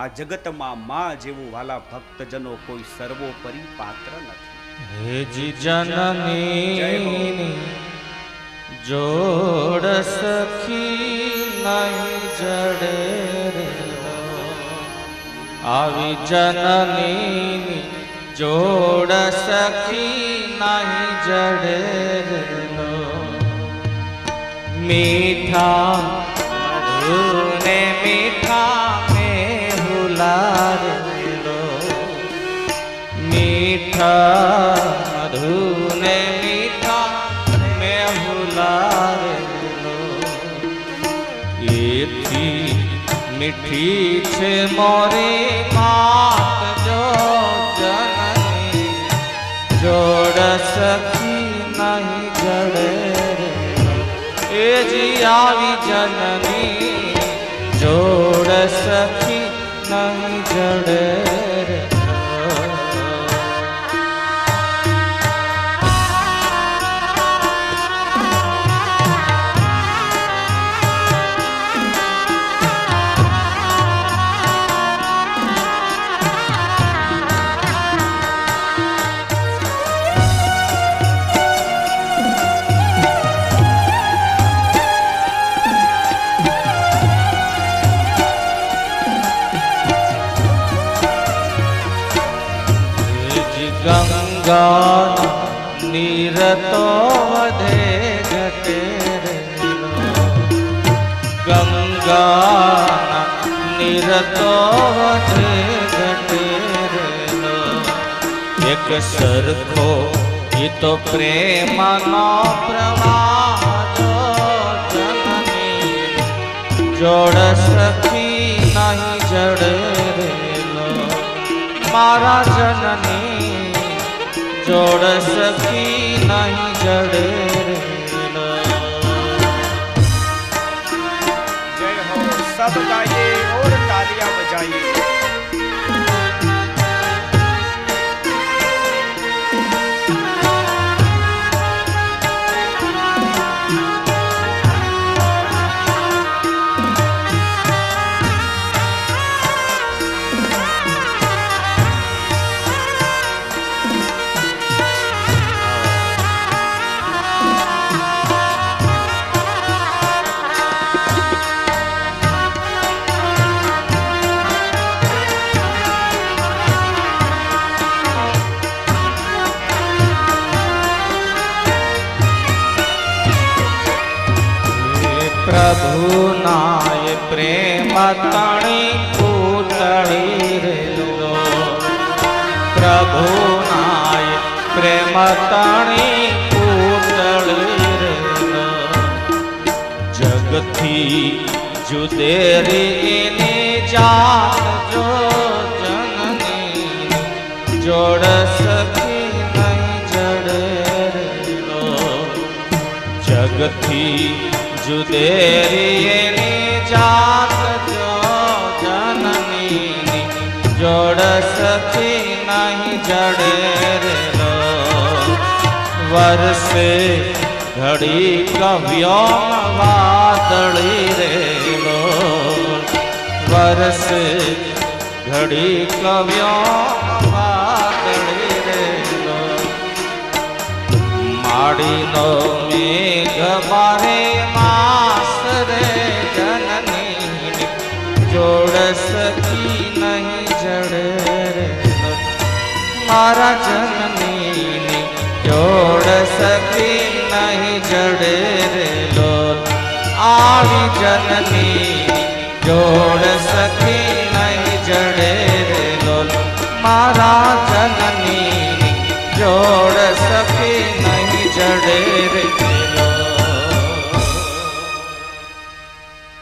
આ જગતમાં માં જેવું વાલા ભક્તજનો કોઈ સર્વોપરી પાત્ર નથી. હે જી જનની જોડ સખી નહીં જડે રે લો. આવી જનની જોડ સખી નહીં જડે રે લો. મીઠા મધુને મીઠા મેહુલા રે લો. મીઠા મધુને મીઠા મેહુલા રે લો. એથી મીઠી છે મોરી માત જો જનની જોડ સખી નહીં જડે રે લો. એ જી આવી જનની જોડ સખી નહીં જડે રે. ગંગા નીર તો વધે ઘટે રે લો. ગંગા નીર તો વધે ઘટે રે લો. એક સરખો એ તો પ્રેમનો પ્રવાહ જો જનની જોડ સખી નહીં જડે રે લો. મારા જનની જોડ સખી નહીં જડે રે લો. जय हो सब गाइए और तालियां बजाइए. પ્રભુ નાય પ્રેમ તણી પૂતળી રે લો. પ્રભુ નાય પ્રેમ તણી પૂતળી રે લો. જગથી જુદેરી એની જાત જો જનની જોડ સખી નહીં જડે રે લો. જગથી જુદેરી એની જાત જો જનની જોડ સખી નહીં જડે રે લો. વર્ષે ઘડી કવ્યો વાદળી રે લો. વર્ષે ઘડી કવ્યો વાદળી રે લો. માડીનો મેઘ મારે માસ રે જનની જોડ સખી નહીં જડે રે લો. મારા જનની જોડ સખી નહીં જડે રે લો. આવી જનની જોડ સખી નહીં જડે રે લો. મારા જનની જોડ સખી નહીં જડે રે